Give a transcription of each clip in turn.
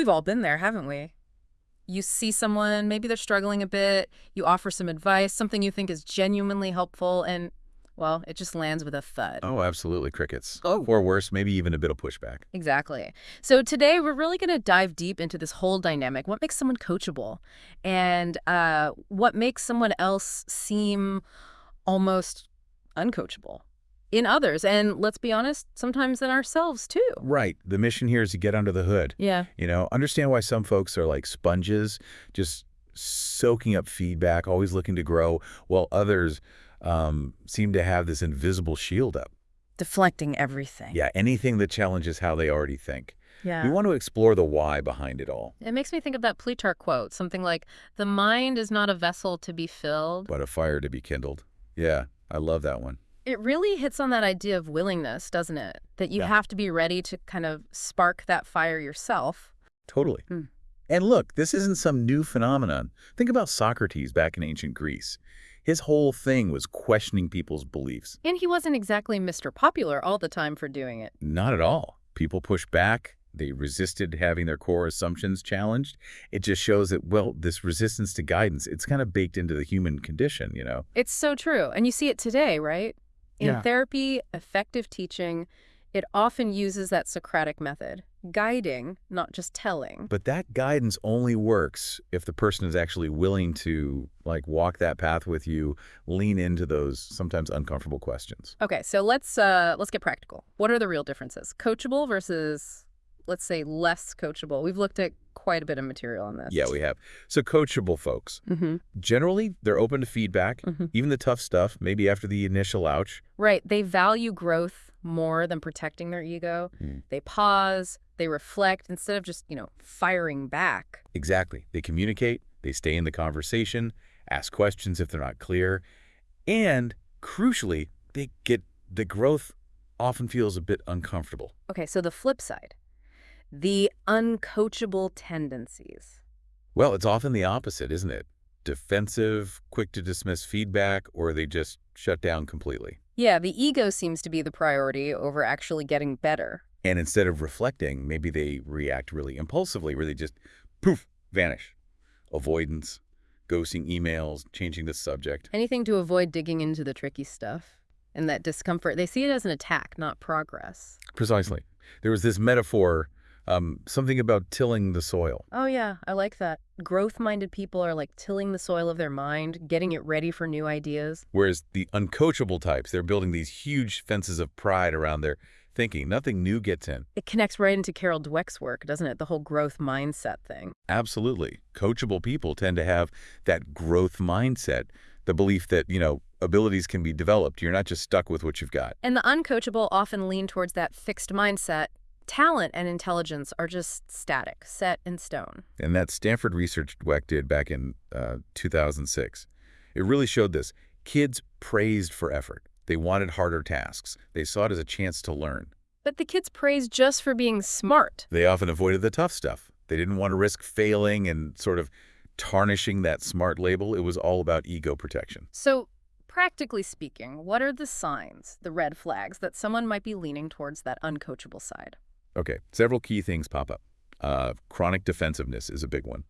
We've all been there, haven't we? You see someone, maybe they're struggling a bit, you offer some advice, something you think is genuinely helpful, and, well, it just lands with a thud. Oh, absolutely, crickets. Oh. Or worse, maybe even a bit of pushback. Exactly. So today we're really going to dive deep into this whole dynamic. What makes someone coachable? And what makes someone else seem almost uncoachable in others? And let's be honest, sometimes in ourselves too. Right. The mission here is to get under the hood. Yeah. Understand why some folks are like sponges, just soaking up feedback, always looking to grow, while others seem to have this invisible shield up. Deflecting everything. Yeah, anything that challenges how they already think. Yeah. We want to explore the why behind it all. It makes me think of that Plutarch quote, something like, "The mind is not a vessel to be filled, But a fire to be kindled." Yeah, I love that one. It really hits on that idea of willingness, doesn't it? That you Yeah. have to be ready to kind of spark that fire yourself. Totally. Hmm. And look, this isn't some new phenomenon. Think about Socrates back in ancient Greece. His whole thing was questioning people's beliefs. And he wasn't exactly Mr. Popular all the time for doing it. Not at all. People pushed back. They resisted having their core assumptions challenged. It just shows that, well, this resistance to guidance, it's kind of baked into the human condition, It's so true. And you see it today, right? In Yeah. therapy, effective teaching, it often uses that Socratic method. Guiding, not just telling. But that guidance only works if the person is actually willing to, like, walk that path with you, lean into those sometimes uncomfortable questions. Okay, so let's get practical. What are the real differences? Coachable versus, let's say, less coachable. We've looked at quite a bit of material on this. Yeah, we have. So coachable folks, generally, they're open to feedback, even the tough stuff, maybe after the initial ouch. Right. They value growth more than protecting their ego. They pause, they reflect instead of just, firing back. Exactly. They communicate, they stay in the conversation, ask questions if they're not clear, and crucially, they get the growth often feels a bit uncomfortable. Okay, so the flip side, the uncoachable tendencies. Well, it's often the opposite, isn't it? Defensive, quick to dismiss feedback, or they just shut down completely. Yeah, the ego seems to be the priority over actually getting better. And instead of reflecting, maybe they react really impulsively, where they just, poof, vanish. Avoidance, ghosting emails, changing the subject. Anything to avoid digging into the tricky stuff. And that discomfort, they see it as an attack, not progress. Precisely. There was this metaphor, something about tilling the soil. Oh yeah, I like that. Growth-minded people are like tilling the soil of their mind, getting it ready for new ideas. Whereas the uncoachable types, they're building these huge fences of pride around their thinking. Nothing new gets in. It connects right into Carol Dweck's work, doesn't it? The whole growth mindset thing. Absolutely. Coachable people tend to have that growth mindset, the belief that, abilities can be developed. You're not just stuck with what you've got. And the uncoachable often lean towards that fixed mindset. Talent and intelligence are just static, set in stone. And that Stanford research Dweck did back in 2006, it really showed this. Kids praised for effort. They wanted harder tasks. They saw it as a chance to learn. But the kids praised just for being smart. They often avoided the tough stuff. They didn't want to risk failing and sort of tarnishing that smart label. It was all about ego protection. So, practically speaking, what are the signs, the red flags, that someone might be leaning towards that uncoachable side? Okay, several key things pop up. Chronic defensiveness is a big one.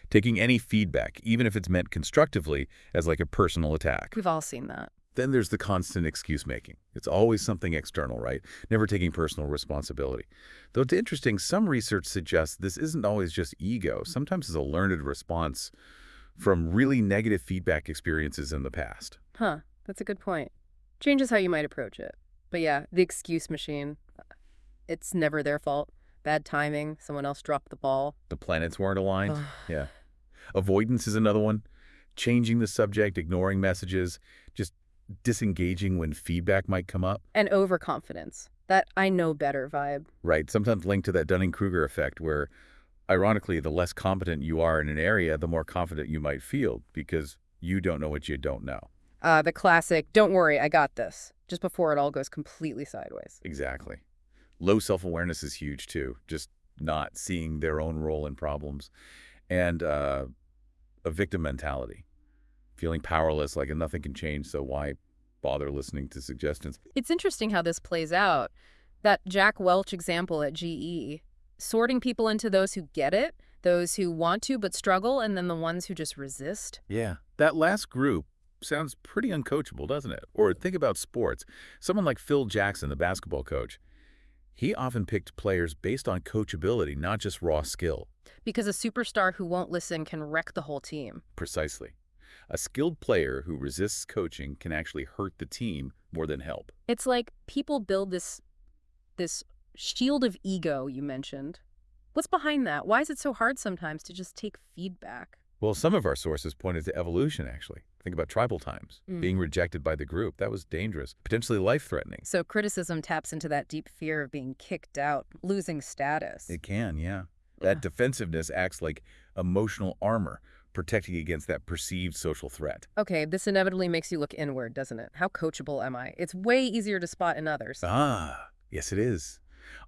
Taking any feedback, even if it's meant constructively, as like a personal attack. We've all seen that. Then there's the constant excuse making. It's always something external, right? Never taking personal responsibility. Though it's interesting, some research suggests this isn't always just ego. Sometimes it's a learned response from really negative feedback experiences in the past. Huh, that's a good point. Changes how you might approach it. But yeah, the excuse machine, it's never their fault. Bad timing, someone else dropped the ball. The planets weren't aligned. Yeah. Avoidance is another one. Changing the subject, ignoring messages, just disengaging when feedback might come up. And overconfidence, that I know better vibe. Right, sometimes linked to that Dunning-Kruger effect where, ironically, the less competent you are in an area, the more confident you might feel because you don't know what you don't know. The classic, don't worry, I got this, just before it all goes completely sideways. Exactly. Low self-awareness is huge, too, just not seeing their own role in problems. And a victim mentality, feeling powerless, like nothing can change, so why bother listening to suggestions? It's interesting how this plays out. That Jack Welch example at GE, sorting people into those who get it, those who want to but struggle, and then the ones who just resist. Yeah, that last group sounds pretty uncoachable, doesn't it? Or think about sports. Someone like Phil Jackson, the basketball coach, he often picked players based on coachability, not just raw skill. Because a superstar who won't listen can wreck the whole team. Precisely. A skilled player who resists coaching can actually hurt the team more than help. It's like people build this shield of ego you mentioned. What's behind that? Why is it so hard sometimes to just take feedback? Well, some of our sources pointed to evolution, actually. Think about tribal times. Being rejected by the group, that was dangerous, potentially life-threatening. So criticism taps into that deep fear of being kicked out, losing status. It can, yeah. That defensiveness acts like emotional armor, protecting against that perceived social threat. Okay, this inevitably makes you look inward, doesn't it? How coachable am I? It's way easier to spot in others. Ah, yes it is.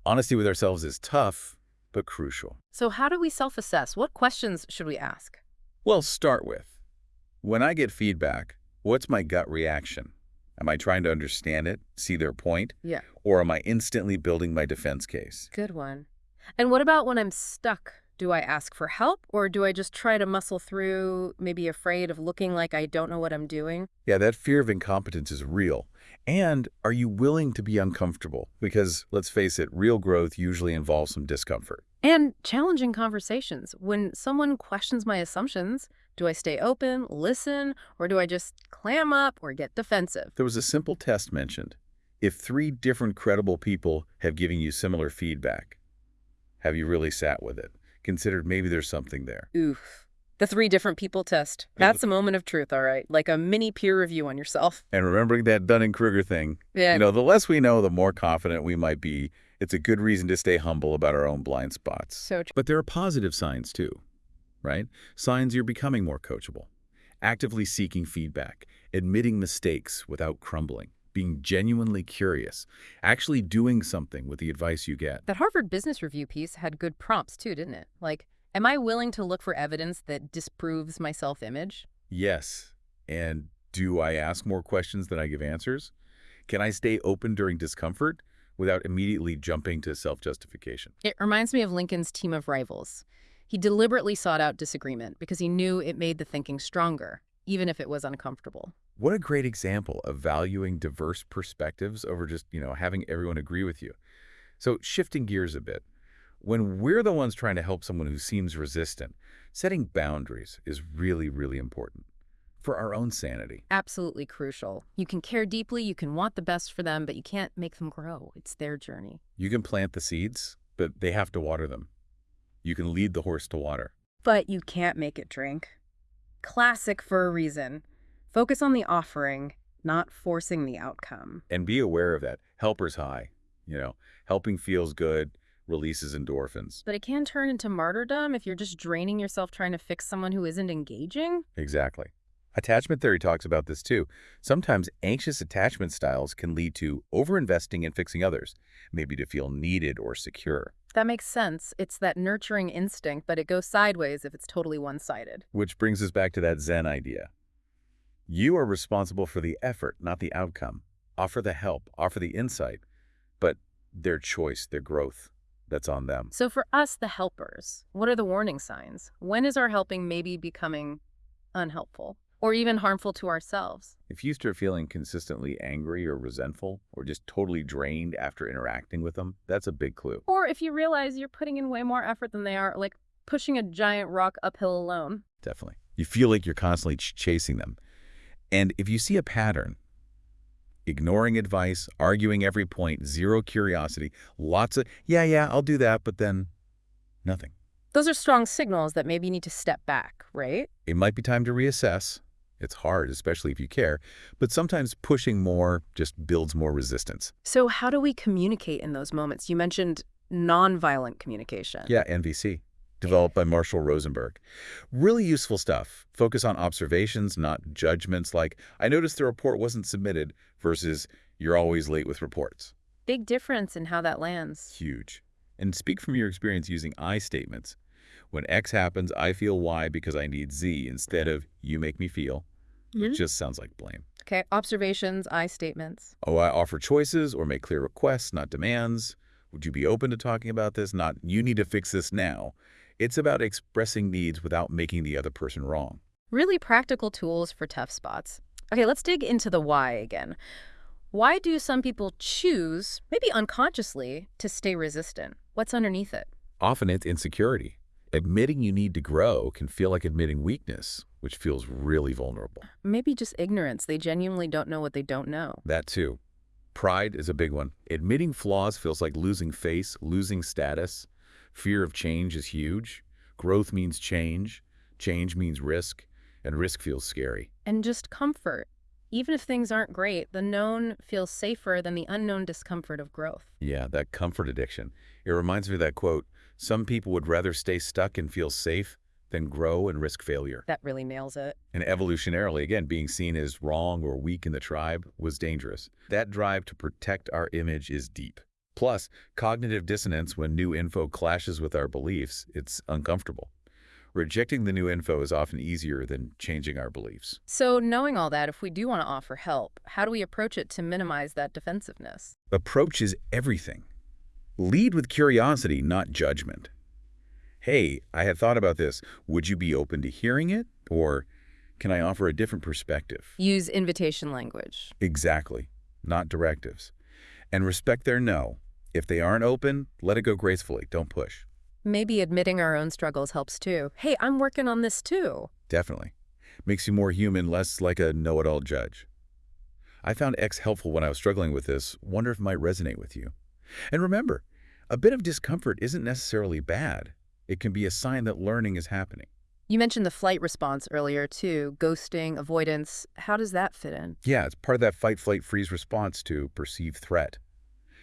Honesty with ourselves is tough, but crucial. So how do we self-assess? What questions should we ask? Well, start with, when I get feedback, what's my gut reaction? Am I trying to understand it, see their point? Yeah. Or am I instantly building my defense case? Good one. And what about when I'm stuck? Do I ask for help, or do I just try to muscle through, maybe afraid of looking like I don't know what I'm doing? Yeah, that fear of incompetence is real. And are you willing to be uncomfortable? Because, let's face it, real growth usually involves some discomfort. And challenging conversations. When someone questions my assumptions, do I stay open, listen, or do I just clam up or get defensive? There was a simple test mentioned. If 3 different credible people have given you similar feedback, have you really sat with it? Considered maybe there's something there. Oof. The 3 different people test. That's a moment of truth, all right. Like a mini peer review on yourself. And remembering that Dunning-Kruger thing, Yeah. the less we know, the more confident we might be. It's a good reason to stay humble about our own blind spots. So true. But there are positive signs too, right? Signs you're becoming more coachable. Actively seeking feedback, admitting mistakes without crumbling, being genuinely curious, actually doing something with the advice you get. That Harvard Business Review piece had good prompts too, didn't it? Like, am I willing to look for evidence that disproves my self-image? Yes. And do I ask more questions than I give answers? Can I stay open during discomfort without immediately jumping to self-justification? It reminds me of Lincoln's team of rivals. He deliberately sought out disagreement because he knew it made the thinking stronger, even if it was uncomfortable. What a great example of valuing diverse perspectives over just, having everyone agree with you. So shifting gears a bit, when we're the ones trying to help someone who seems resistant, setting boundaries is really, really important for our own sanity. Absolutely crucial. You can care deeply, you can want the best for them, but you can't make them grow. It's their journey. You can plant the seeds, but they have to water them. You can lead the horse to water. But you can't make it drink. Classic for a reason. Focus on the offering, not forcing the outcome. And be aware of that. Helper's high. Helping feels good, releases endorphins. But it can turn into martyrdom if you're just draining yourself trying to fix someone who isn't engaging. Exactly. Attachment theory talks about this too. Sometimes anxious attachment styles can lead to overinvesting in fixing others, maybe to feel needed or secure. That makes sense. It's that nurturing instinct, but it goes sideways if it's totally one-sided. Which brings us back to that Zen idea. You are responsible for the effort, not the outcome. Offer the help, offer the insight, but their choice, their growth, that's on them. So for us, the helpers, what are the warning signs? When is our helping maybe becoming unhelpful or even harmful to ourselves? If you start feeling consistently angry or resentful or just totally drained after interacting with them, that's a big clue. Or if you realize you're putting in way more effort than they are, like pushing a giant rock uphill alone. Definitely. You feel like you're constantly chasing them. And if you see a pattern, ignoring advice, arguing every point, zero curiosity, lots of, yeah, I'll do that, but then nothing. Those are strong signals that maybe you need to step back, right? It might be time to reassess. It's hard, especially if you care, but sometimes pushing more just builds more resistance. So how do we communicate in those moments? You mentioned nonviolent communication. Yeah, NVC, developed by Marshall Rosenberg. Really useful stuff. Focus on observations, not judgments like, I noticed the report wasn't submitted, versus you're always late with reports. Big difference in how that lands. Huge. And speak from your experience using I statements. When X happens, I feel Y because I need Z instead of you make me feel. It just sounds like blame. Okay, observations, I statements. Oh, I offer choices or make clear requests, not demands. Would you be open to talking about this? Not, you need to fix this now. It's about expressing needs without making the other person wrong. Really practical tools for tough spots. Okay, let's dig into the why again. Why do some people choose, maybe unconsciously, to stay resistant? What's underneath it? Often it's insecurity. Admitting you need to grow can feel like admitting weakness, which feels really vulnerable. Maybe just ignorance. They genuinely don't know what they don't know. That too. Pride is a big one. Admitting flaws feels like losing face, losing status. Fear of change is huge. Growth means change. Change means risk, and risk feels scary. And just comfort. Even if things aren't great, the known feels safer than the unknown discomfort of growth. Yeah, that comfort addiction. It reminds me of that quote, some people would rather stay stuck and feel safe than grow and risk failure. That really nails it. And evolutionarily, again, being seen as wrong or weak in the tribe was dangerous. That drive to protect our image is deep. Plus, cognitive dissonance when new info clashes with our beliefs, it's uncomfortable. Rejecting the new info is often easier than changing our beliefs. So knowing all that, if we do want to offer help, how do we approach it to minimize that defensiveness? Approach is everything. Lead with curiosity, not judgment. Hey, I had thought about this. Would you be open to hearing it? Or can I offer a different perspective? Use invitation language. Exactly, not directives. And respect their no. If they aren't open, let it go gracefully. Don't push. Maybe admitting our own struggles helps too. Hey, I'm working on this too. Definitely. Makes you more human, less like a know-it-all judge. I found X helpful when I was struggling with this. Wonder if it might resonate with you. And remember, a bit of discomfort isn't necessarily bad. It can be a sign that learning is happening. You mentioned the flight response earlier too, ghosting, avoidance. How does that fit in? Yeah, it's part of that fight, flight, freeze response to perceived threat.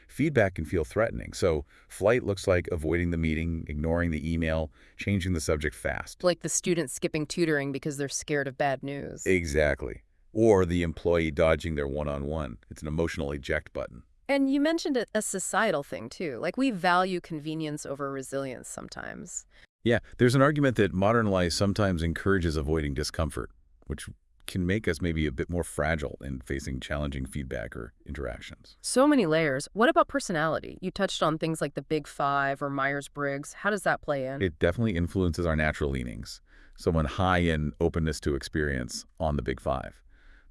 Feedback can feel threatening, so flight looks like avoiding the meeting, ignoring the email, changing the subject fast. Like the student skipping tutoring because they're scared of bad news. Exactly. Or the employee dodging their one-on-one. It's an emotional eject button. And you mentioned a societal thing too, like we value convenience over resilience sometimes. Yeah, there's an argument that modern life sometimes encourages avoiding discomfort, which can make us maybe a bit more fragile in facing challenging feedback or interactions. So many layers. What about personality? You touched on things like the Big Five or Myers-Briggs. How does that play in? It definitely influences our natural leanings. Someone high in openness to experience on the Big Five.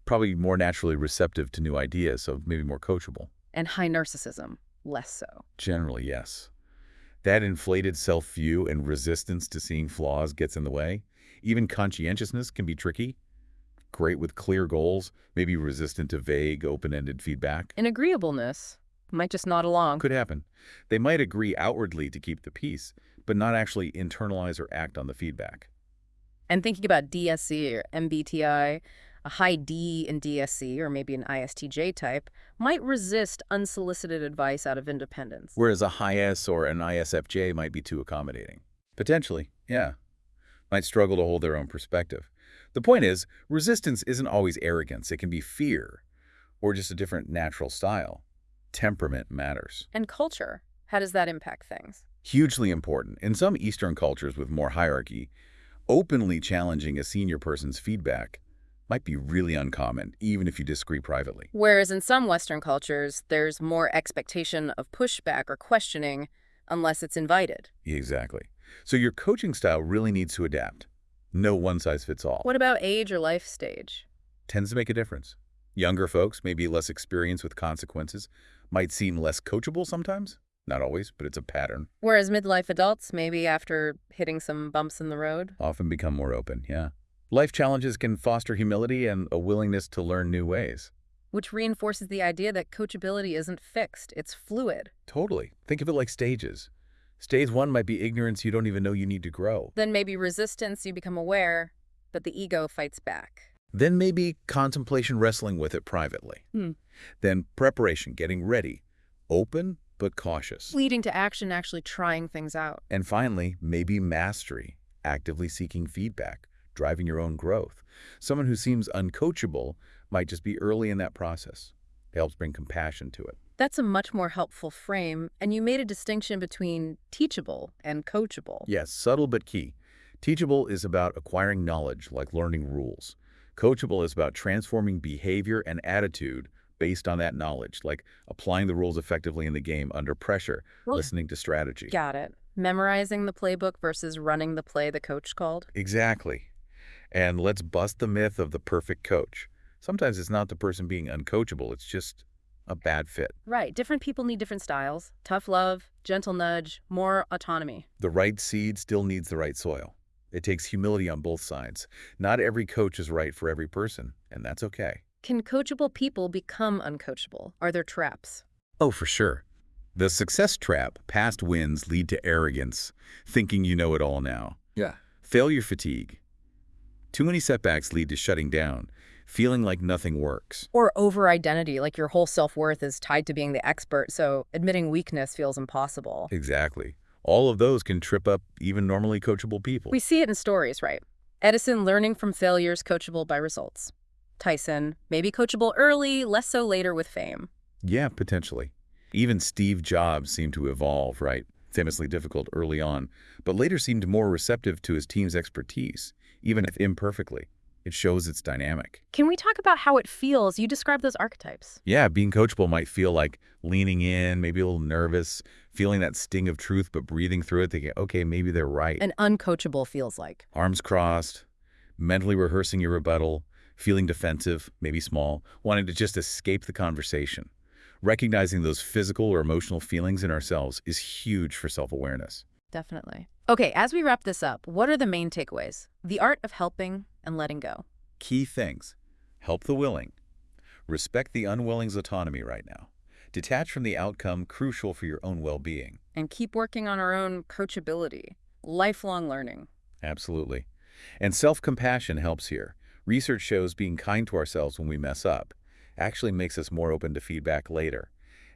Probably more naturally receptive to new ideas, so maybe more coachable. And high narcissism, less so. Generally, yes. That inflated self-view and resistance to seeing flaws gets in the way. Even conscientiousness can be tricky. Great with clear goals, maybe resistant to vague, open-ended feedback. And agreeableness might just nod along. Could happen. They might agree outwardly to keep the peace, but not actually internalize or act on the feedback. And thinking about DSC or MBTI, a high D in DSC or maybe an ISTJ type might resist unsolicited advice out of independence. Whereas a high S or an ISFJ might be too accommodating. Potentially, yeah. Might struggle to hold their own perspective. The point is, resistance isn't always arrogance. It can be fear or just a different natural style. Temperament matters. And culture, how does that impact things? Hugely important. In some Eastern cultures with more hierarchy, openly challenging a senior person's feedback might be really uncommon, even if you disagree privately. Whereas in some Western cultures, there's more expectation of pushback or questioning unless it's invited. Exactly. So your coaching style really needs to adapt. No one size fits all. What about age or life stage? Tends to make a difference. Younger folks, maybe less experienced with consequences, might seem less coachable sometimes. Not always, but it's a pattern. Whereas midlife adults, maybe after hitting some bumps in the road? Often become more open, yeah. Life challenges can foster humility and a willingness to learn new ways. Which reinforces the idea that coachability isn't fixed, it's fluid. Totally. Think of it like stages. Stage 1 might be ignorance you don't even know you need to grow. Then maybe resistance, you become aware, but the ego fights back. Then maybe contemplation, wrestling with it privately. Then preparation, getting ready, open but cautious. Leading to action, actually trying things out. And finally, maybe mastery, actively seeking feedback, driving your own growth. Someone who seems uncoachable might just be early in that process. It helps bring compassion to it. That's a much more helpful frame, and you made a distinction between teachable and coachable. Yes, subtle but key. Teachable is about acquiring knowledge, like learning rules. Coachable is about transforming behavior and attitude based on that knowledge, like applying the rules effectively in the game under pressure, Well, listening to strategy. got it. Memorizing the playbook versus running the play the coach called? Exactly. And let's bust the myth of the perfect coach. Sometimes it's not the person being uncoachable, it's just a bad fit. Right. Different people need different styles. Tough love, gentle nudge, more autonomy. The right seed still needs the right soil. It takes humility on both sides. Not every coach is right for every person, and that's okay. Can coachable people become uncoachable? Are there traps? Oh, for sure. The success trap, past wins lead to arrogance, thinking you know it all now. Yeah. Failure fatigue. Too many setbacks lead to shutting down, feeling like nothing works. Or over-identity, like your whole self-worth is tied to being the expert, so admitting weakness feels impossible. Exactly. All of those can trip up even normally coachable people. We see it in stories, right? Edison learning from failures, coachable by results. Tyson, maybe coachable early, less so later with fame. Yeah, potentially. Even Steve Jobs seemed to evolve, right? Famously difficult early on, but later seemed more receptive to his team's expertise, even if imperfectly. It shows it's dynamic. Can we talk about how it feels? You describe those archetypes. Yeah, being coachable might feel like leaning in, maybe a little nervous, feeling that sting of truth, but breathing through it, thinking, okay, maybe they're right. And uncoachable feels like. Arms crossed, mentally rehearsing your rebuttal, feeling defensive, maybe small, wanting to just escape the conversation. Recognizing those physical or emotional feelings in ourselves is huge for self-awareness. Definitely. Okay, as we wrap this up, what are the main takeaways? The art of helping and letting go. Key things. Help the willing. Respect the unwilling's autonomy right now. Detach from the outcome, crucial for your own well-being. And keep working on our own coachability. Lifelong learning. Absolutely. And self-compassion helps here. Research shows being kind to ourselves when we mess up actually makes us more open to feedback later.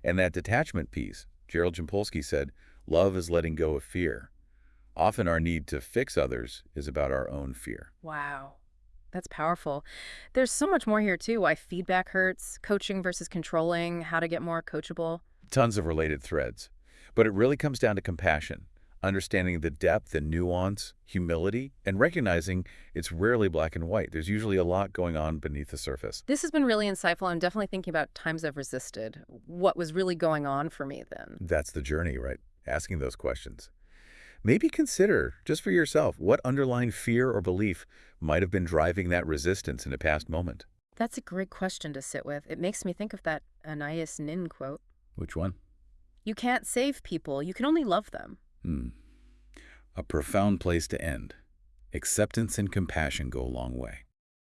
And that detachment piece, Gerald Jampolsky said, love is letting go of fear. Often our need to fix others is about our own fear. Wow. That's powerful. There's so much more here, too. Why feedback hurts, coaching versus controlling, how to get more coachable. Tons of related threads. But it really comes down to compassion, understanding the depth and nuance, humility, and recognizing it's rarely black and white. There's usually a lot going on beneath the surface. This has been really insightful. I'm definitely thinking about times I've resisted. What was really going on for me then? That's the journey, right? Asking those questions. Maybe consider, just for yourself, what underlying fear or belief might have been driving that resistance in a past moment. That's a great question to sit with. It makes me think of that Anais Nin quote. Which one? You can't save people. You can only love them. A profound place to end. Acceptance and compassion go a long way.